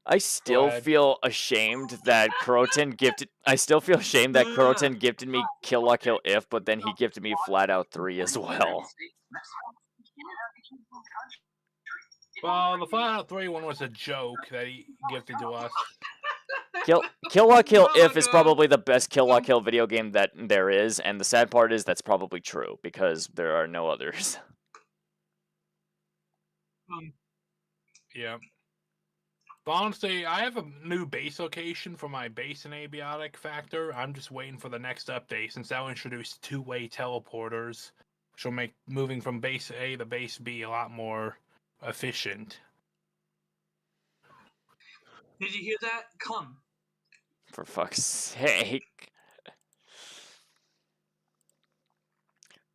I still ahead. feel ashamed that Croton gifted. I still feel ashamed that Croton gifted me Kill La Kill If, but then he gifted me Flat Out 3 as well. Well, the Flat Out 3 one was a joke that he gifted to us. Kill La Kill If is probably the best Kill La Kill video game that there is, and the sad part is that's probably true because there are no others. Yeah. But honestly, I have a new base location for my base and abiotic factor. I'm just waiting for the next update since that will introduce two-way teleporters, which will make moving from base A to base B a lot more efficient. Did you hear that? Come. For fuck's sake.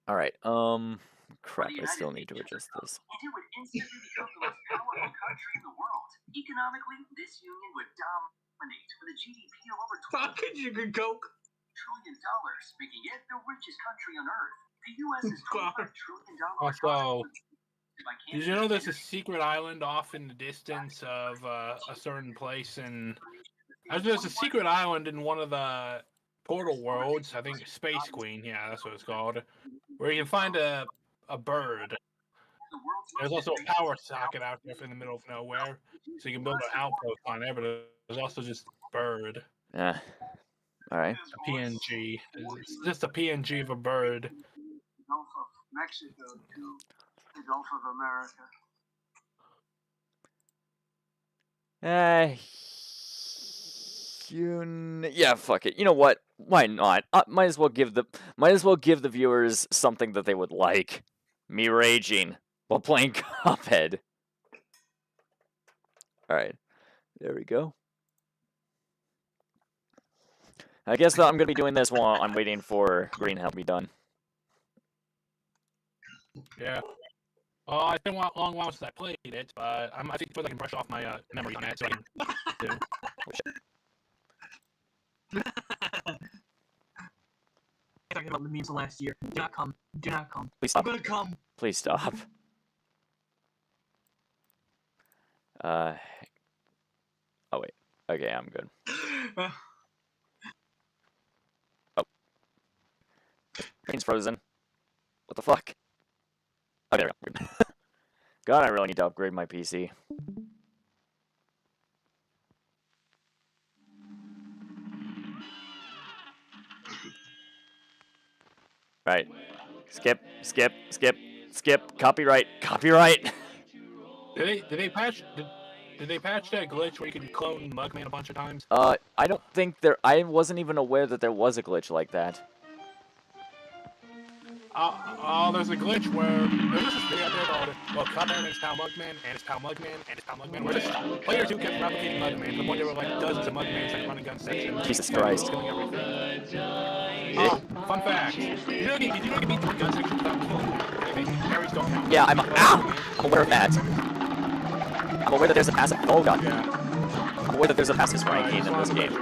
Alright, crap, I still need to adjust this. It would instantly become the most powerful country in the world. Economically, this union would dominate with a GDP of over Fucking sugar coke. $12 trillion, making it the richest country on Earth. The U.S. is $25 trillion. Also, did you know there's a secret island off in the distance of a certain place? And there's a secret island in one of the portal worlds. I think Space Queen. Yeah, that's what it's called. Where you can find a bird. There's also a power socket out there in the middle of nowhere, so you can build an outpost on there. But there's also just bird. Yeah. All right. A PNG. It's just a PNG of a bird. The Gulf of Mexico to the Gulf of America. Yeah, fuck it. You know what? Why not? Might as well give the viewers something that they would like. Me raging while playing Cuphead. All right, there we go. I guess I'm gonna be doing this while I'm waiting for Green Hell to be done. Yeah. Oh, it's been a long while since I played it, but I think I can brush off my memory on that so I can do. Talking about the memes of last year. Do not come. Do not come. Please stop. I'm gonna come. Please stop. Oh wait. Okay, I'm good. Oh. Green's frozen. What the fuck? Oh, there we go. God, I really need to upgrade my PC. Right. Skip. Copyright. Did they patch that glitch where you could clone Mugman a bunch of times? I don't think I wasn't even aware that there was a glitch like that. There's a glitch where there's this video out there called, well, Cuphead and his pal Mugman, and his pal Mugman, and his pal Mugman, where this player 2 kept replicating Mugman, to the point there were like dozens of Mugmans like running gun sections. Jesus Christ. Killing everything. Fun fact. Did you know you can beat the gun section without killing anything? Parries don't count. Yeah, I'm aware of that. I'm aware that there's a passive. Oh god. Yeah. I'm aware that there's a passive ranking in this game.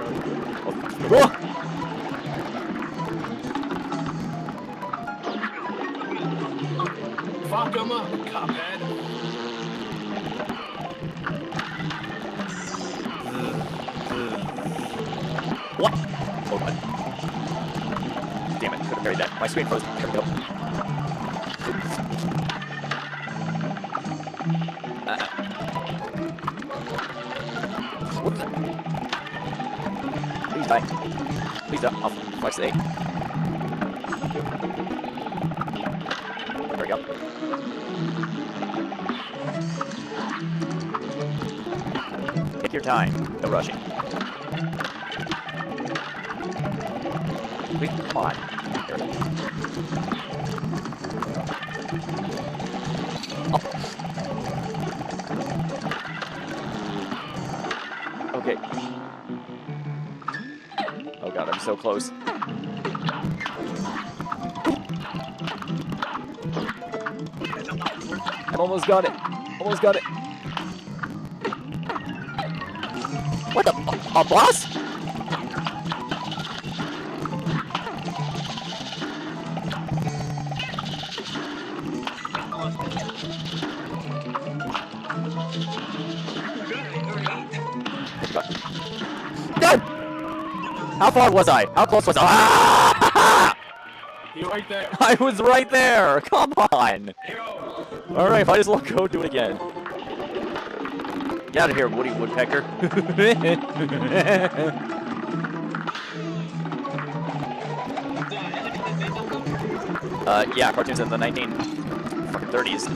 Fuck him up, Cuphead. What? Oh god. Damn it, could have carried that. My screen froze. There we go. What the? Please die. Please die. Oh, fuck's sake. There we go. Take your time. No rushing. Wait, come on. There we go. Oh. Okay. Oh god, I'm so close. I almost got it. Almost got it. What the? A boss? Dead! How far was I? How close was I? Ah! You're right there. I was right there! Come on! Alright, might as well go do it again. Get out of here, Woody Woodpecker. Yeah, cartoons in the 1930s.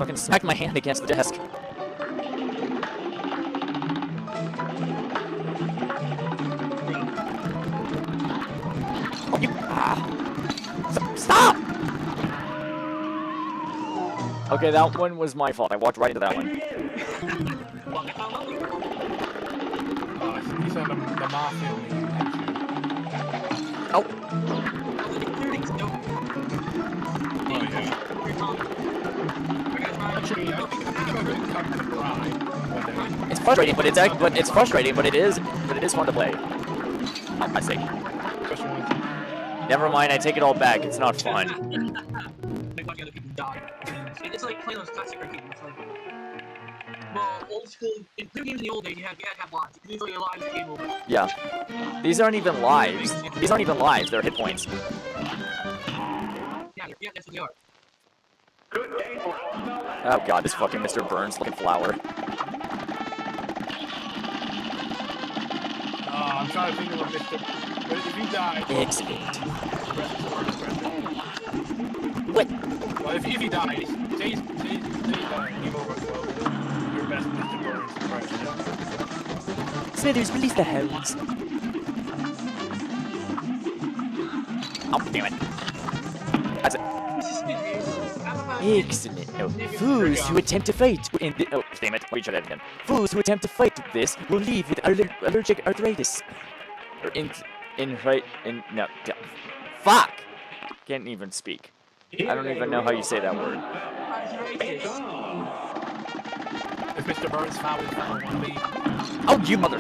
Fucking smacked my hand against the desk. Oh, you... Stop! Okay, that one was my fault. I walked right into that one. You said the mafia. Oh! Oh, yeah. Actually, I think I've heard it come to cry. It's frustrating, but it's frustrating, but it is fun to play. I say. Never mind, I take it all back. It's not fun. It's like playing those classic arcade games. Like, well, old school. In video games in the old days, you had to have lives. You could use all your lives to game over. Yeah. These aren't even lives. These aren't even lives. They're hit points. Yeah, that's what they are. Oh god, this fucking Mr. Burns looking flower. I'm trying to think of what Mr. But if you die... Excellent. What? Well, if he dies, say game overflow. Your best Mr. Burns impression. Smithers, release the hounds. Oh, damn it. That's it. Excellent. No. Fools who attempt to fight in the... Oh, damn it. We should have again. Fools who attempt to fight this will leave with allergic arthritis. Or no. Fuck! Can't even speak. I don't even know how you say that word. If Mr. Burns found his fellow one leave. Oh, you mother...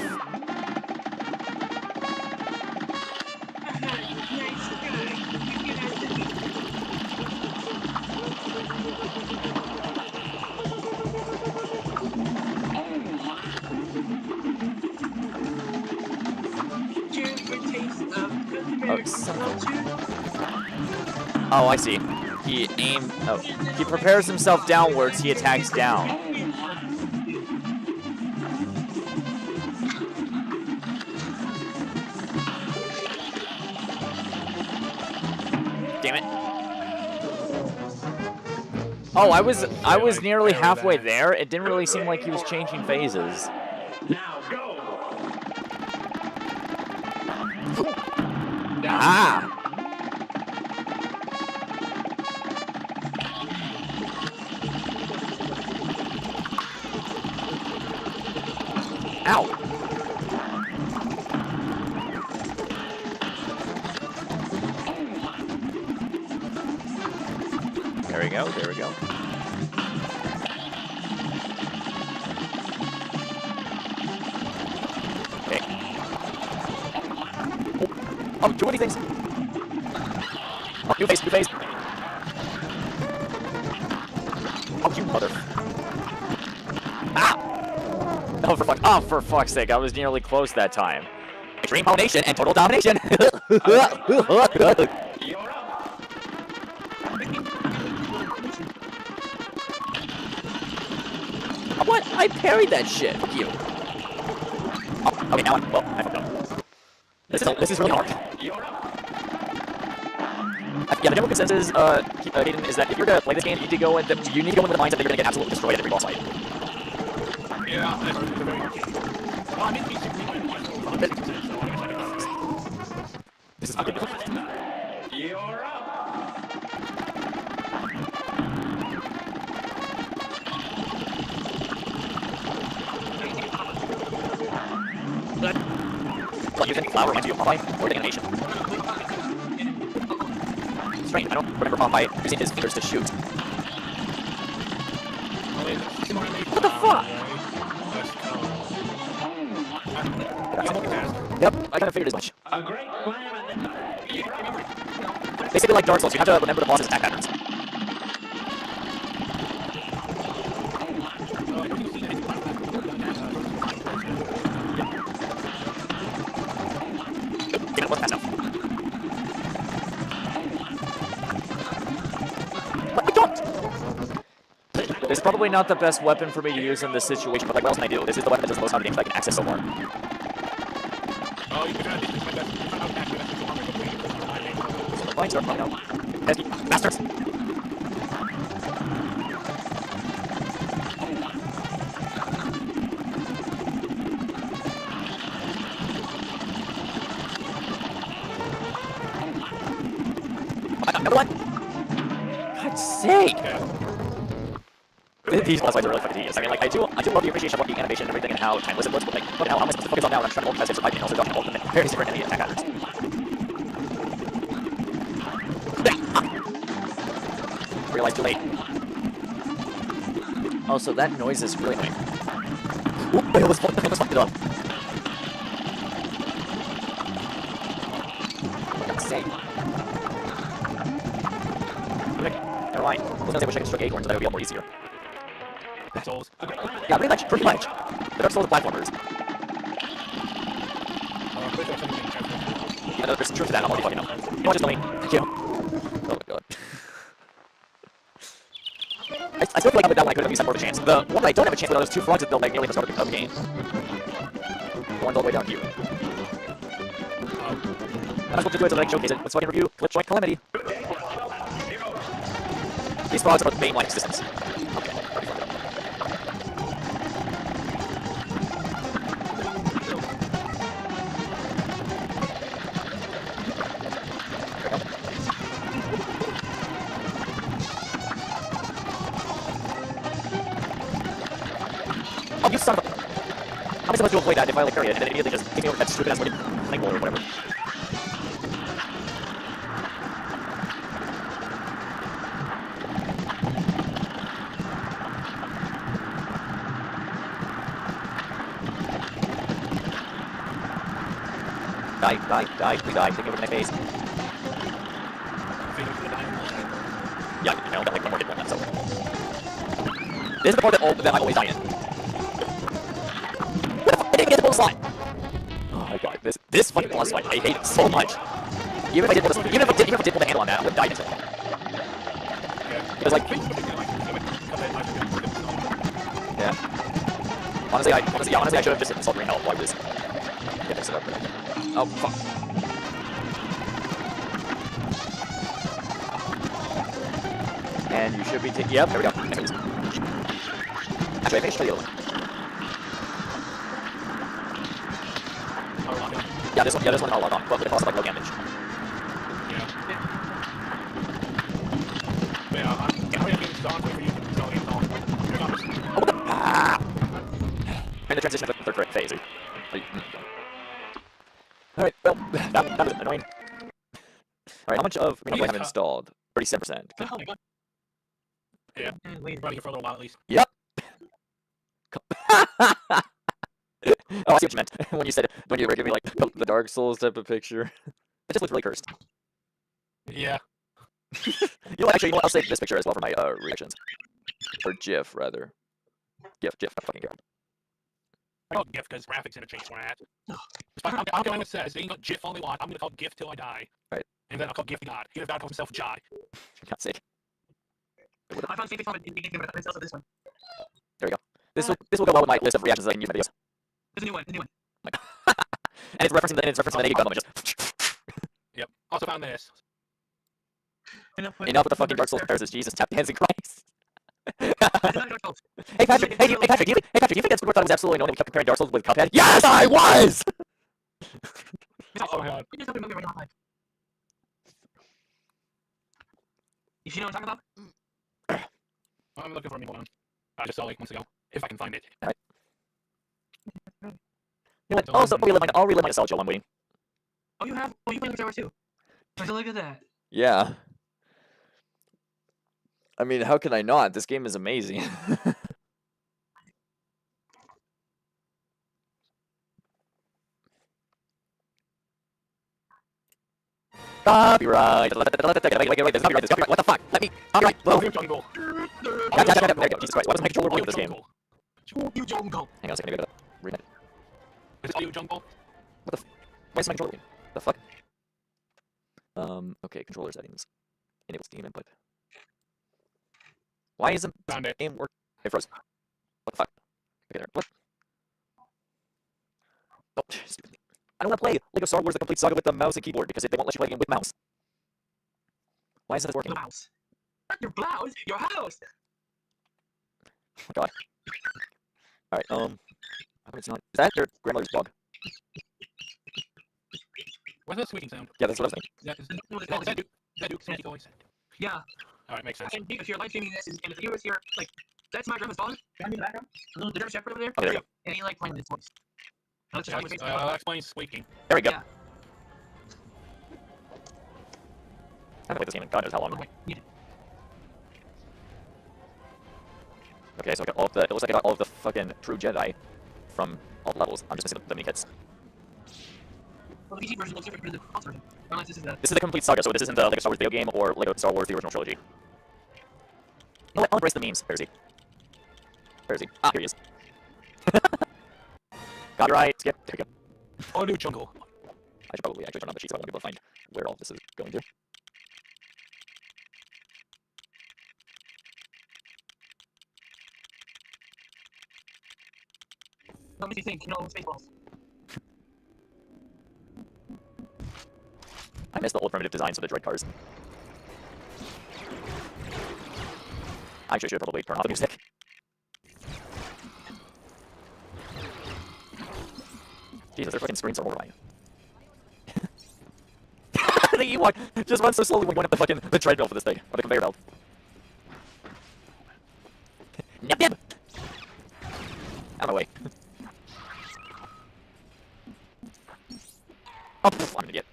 Oh, I see. He aimed... Oh. He prepares himself downwards, he attacks down. Damn it. Oh, I was nearly halfway there. It didn't really seem like he was changing phases. Now go. Ah! Ow! There we go, there we go. Okay. Oh, too many things! Oh, new face, new face! Oh, you mother... Ah! Oh, for fuck's sake, I was nearly close that time. Extreme pollination and total domination! What? I parried that shit. Fuck you. Oh, okay, now well, I fucked up. This is really hard. Yeah, the general consensus, Hayden, is that if you're gonna play this game, you need to go in with the mindset that you're gonna get absolutely destroyed at every boss fight. Yeah, well, I mean, This is fucking difficult. You're up. What, using flower reminds you of Popeye or the animation? Strange, I don't remember Popeye using his fingers to shoot. What the fuck? Yep, I kind of figured as much. A great plan. Basically like Dark Souls, you have to remember the boss's attack patterns. Damn it, wasn't fast enough. But I don't! This is probably not the best weapon for me to use in this situation, but like, what else can I do? This is the weapon that does the most out of games that I can access so far. Oh, you can try to do my best. Fine, start fucking out. Pesky bastards! Number one! God's sake! These boss fights are really fucking tedious. I mean, like, I do love the appreciation of the animation and everything and how timeless it looks, but like, look at how am I supposed to focus on now when I'm trying to multitask and survive and also dodge and very different enemy attack patterns. Realized too late. Oh, so that noise is really annoying. Oop, I almost fucked it up. For God's sake. Okay, never mind. I was gonna say I wish I could stroke acorns, so that would be a lot more easier. Dark Souls. Yeah, pretty much, pretty much. The Dark Souls platformers. Even though there's some truth to that, I'm already fucking up. You know what, just tell me. Thank you. Oh my god. I still feel like I'm down when I could have used that more of a chance. The one that I don't have a chance with are those two frogs that built like nearly the start of the game. The one's all the way down here. Might as well just do it so that I can showcase it. Let's fucking review Glitch Joint Calamity. These frogs are the main line of existence. Okay, pretty fucking up. Oh, you son of a... How am I supposed to avoid that if I like parry it and then immediately just take me over that stupid ass fucking thing or whatever? Die, please die, take me over to my face. Yeah, I only got like one more hit point left, so... This is the part that I always die in. I didn't get the bonus slot! Oh my god, this fucking boss fight, I hate it so much. Even if I did pull the handle on that, I would die instantly. Because like... Yeah. Honestly, I should have just installed green health while I was... Yeah, fix it up. Oh, fuck. And you should be taking... Yep, there we go. Actually, I think I should try the other one. Yeah, this one I'll log on, but with also like no damage. Ah! And the transition to the third phase. Alright, well, that was annoying. Alright, how much of do I have installed? 37%. Oh my god. Yeah, we're running here for a little while at least. Yep. Oh, I see what you meant when you said when you were giving me like the Dark Souls type of picture. It just looks really cursed. Yeah. You know what? Actually, you know what? I'll save this picture as well for my reactions, or GIF rather. GIF, I fucking care. I call it GIF because graphics interchange where I at. I don't care what it says. They can call GIF all they want. I'm gonna call it GIF till I die. Right. And then I'll call GIF God. Even if God calls himself Jai. For God's sake. I found safety comment in the game, but it's also this one. There we go. This will go well with my list of reactions that I can use in videos. There's a new one. And it's referencing the native gun just. Yep. Also found this. Enough with the fucking Dark Souls comparisons. Jesus, tap dancing Christ. It's not Dark Souls. Hey Patrick, do you think that Squidward thought it was absolutely annoying that we kept comparing Dark Souls with Cuphead? Yes, I was! Oh my god. You just have to move it right now. You know what I'm talking about? I'm looking for a new one. I just saw like months ago. If I can find it. Alright. You know what? Also, I'll relive my nostalgia while I'm waiting. Oh, you have? Oh, you play with Star too. Take a look at that. Yeah. I mean, how can I not? This game is amazing. Copyright. Wait, there's copyright. What the fuck? Let me. Copyright. Whoa. Jungle. There you go. Jesus Christ. Why doesn't my controller work with this game? You jungle. Hang on a second. Maybe I gotta read it. Is it Audio Jungle? Why is my controller working? The fuck? Okay, controller settings. Enable Steam input. Why isn't Found it. game work? It froze. What the fuck? Okay, there. What? Oh, stupid. I don't want to play Lego Star Wars: The Complete Saga with the mouse and keyboard because they won't let you play the game with mouse. Why isn't this working? Blouse. Not your blouse. Your house. Oh my god. Alright, how come it's not? Is that your grandmother's dog? What's that squeaking sound? Yeah, that's what I was thinking. Is that That Duke Sandy always said. Yeah. All right, makes sense. And if you're live streaming this, and if the viewers here, like, that's my grandma's father. Behind me in the background. The little German Shepherd over there. Oh, there you go. And he like playing this voice. Let's just Yeah, talk with that explains squeaking. There we go. Yeah. I haven't played this game in God knows how long. Yeah. Okay, so I got all of the. It looks like I got all of the fucking true Jedi from all the levels. I'm just missing the mini kits. Well, the PC version looks different from the console version. Unless this is the. This is the complete saga, so this isn't the Lego Star Wars video game or Lego Star Wars the original trilogy. No, I'll embrace the memes. Where is he? Where is he? Ah, here he is. Copyright. Skip. There we go. Oh, new jungle. I should probably actually turn on the sheet so I won't be able to find where all this is going to. What makes you think? No, Spaceballs. I miss the old primitive designs of the droid cars. I actually should probably turn off the music. Jesus, their fucking screens are horrifying. The Ewok just went so slowly when we went up the treadmill for this thing, or the conveyor belt. Nip nip! Out of my way. Oh, pff, I'm an idiot.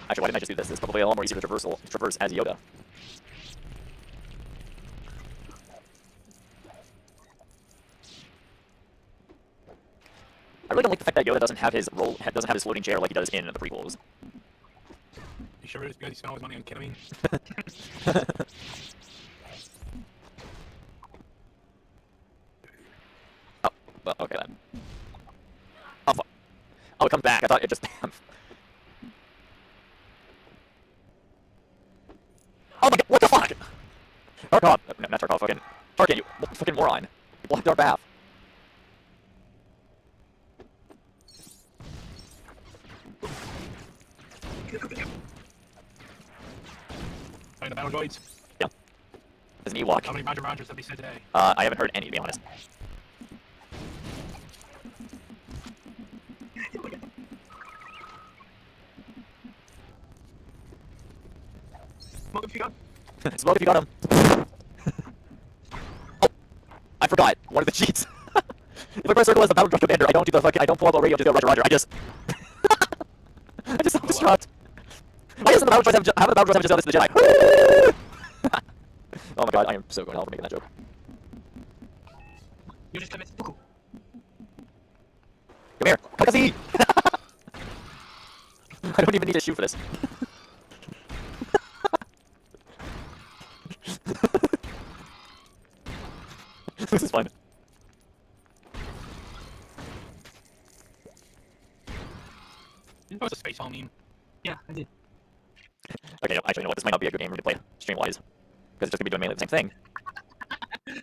Actually, why didn't I just do this? It's probably a lot more easier to traverse as Yoda. I really don't like the fact that Yoda doesn't have his floating chair like he does in the prequels. You sure it's because he spent all his money on ketamine? Oh, well, okay then. Oh, fuck. Oh, it comes back. I thought it just... Oh my god, what the fuck? Tarkov. No, not Tarkov, fucking... Tarkin, you fucking moron. You blocked our path. Find the battle droids. Yeah. There's an Ewok. How many Roger Rogers have they said today? I haven't heard any, to be honest. Smoke if you got. Smoke if you got him. Oh, I forgot. One of the cheats. If I press circle as the battle drop commander, I don't pull out the radio to go Roger. I just self-destruct. Why doesn't the battle droids have the battle droids have just done this to the Jedi? Oh my god, I am so going to hell for making that joke. You just commit Dooku. Come here, Kakashi! I don't even need to shoot for this. This is fun. You post a space hall meme. Yeah, I did. Okay, no, actually, you know what? This might not be a good game for me to play stream-wise. Because it's just gonna be doing mainly the same thing.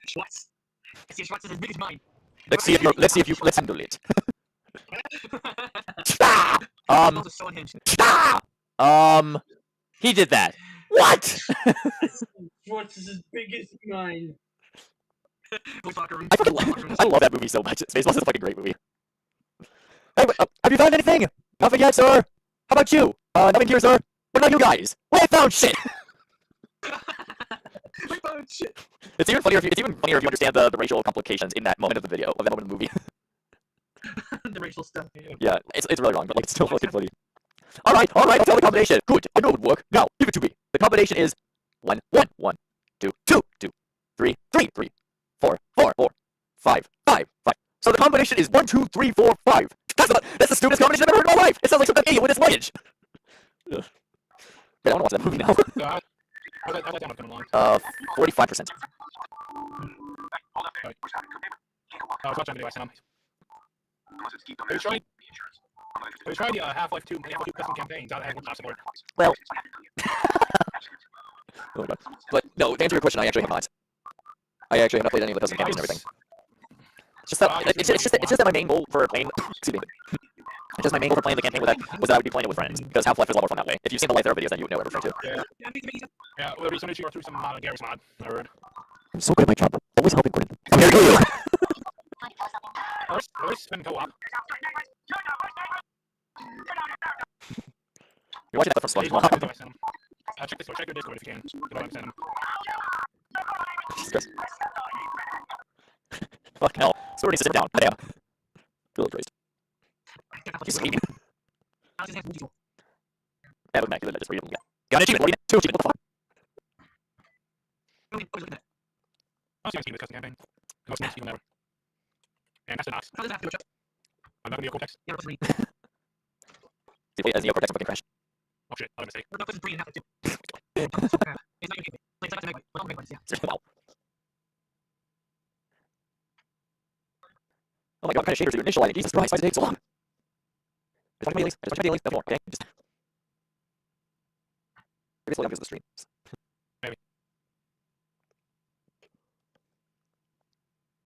Schwartz. I see Schwartz is as big as mine. Let's handle it. Those are so unhinged. He did that. What? Schwartz is as big as mine. I love that movie so much. Spaceballs is a fucking great movie. Hey, have you found anything? Nothing yet, sir. How about you? Nothing here, sir. What about you guys? Well, I found shit. We found shit. It's even funnier if you understand the racial complications in that moment of the video, of that moment of the movie. The racial stuff. Yeah, it's really wrong, but like it's still fucking funny. Alright, I'll tell the combination. Good, I know it would work. Now, give it to me. The combination is 1, 1, 1, 2, 2, 2, 3, 3, 3, 4, 4, 4, 5, 5, 5. So the combination is 1, 2, 3, 4, 5. That's the stupidest combination I've ever heard in my life. It sounds like some idiot with his luggage. Man, I want to watch that movie now. How's that down coming along? 45%. I was watching a video I sent him. Have you tried the Half-Life 2 custom campaigns out at one support? Well, oh my god. But no, to answer your question, I actually have not. I actually have not played any of the custom campaigns and everything. It's just that my main goal for playing, excuse me, it's just my main goal for playing the campaign was that I would be playing it with friends, because Half-Life is a lot more fun that way. If you've seen the Light Thera videos, then you would know what I'm referring to. Yeah, well, recently you go through some Garry's mod, I heard. I'm so good at my job. Always helping Gordon. I'm here to kill you. First, spin co-op. You're watching that from Hey, go ahead, SpongeBob. send 'em. Check this. Check your Discord if you can. You know, send 'em. Jesus Christ. Fuck hell. Sorry, sit down. Damn. Steel Droid. He's sleeping. Yeah, look back. Look at this. What are you looking at? Got an achievement. What are you doing? 2 achievements. What the fuck? I was going to see the custom campaign. Most next people ever. And that's an ox. I'm not going to be a cortex. See, wait, as the Cortex fucking crash. Oh shit, I made a mistake. Wow. Oh my god, what kind of shaders are you initializing? Jesus Christ, why does it take so long? There's 20 dailies. There's 20 dailies. No more, okay? Just... Maybe slow down because of the stream.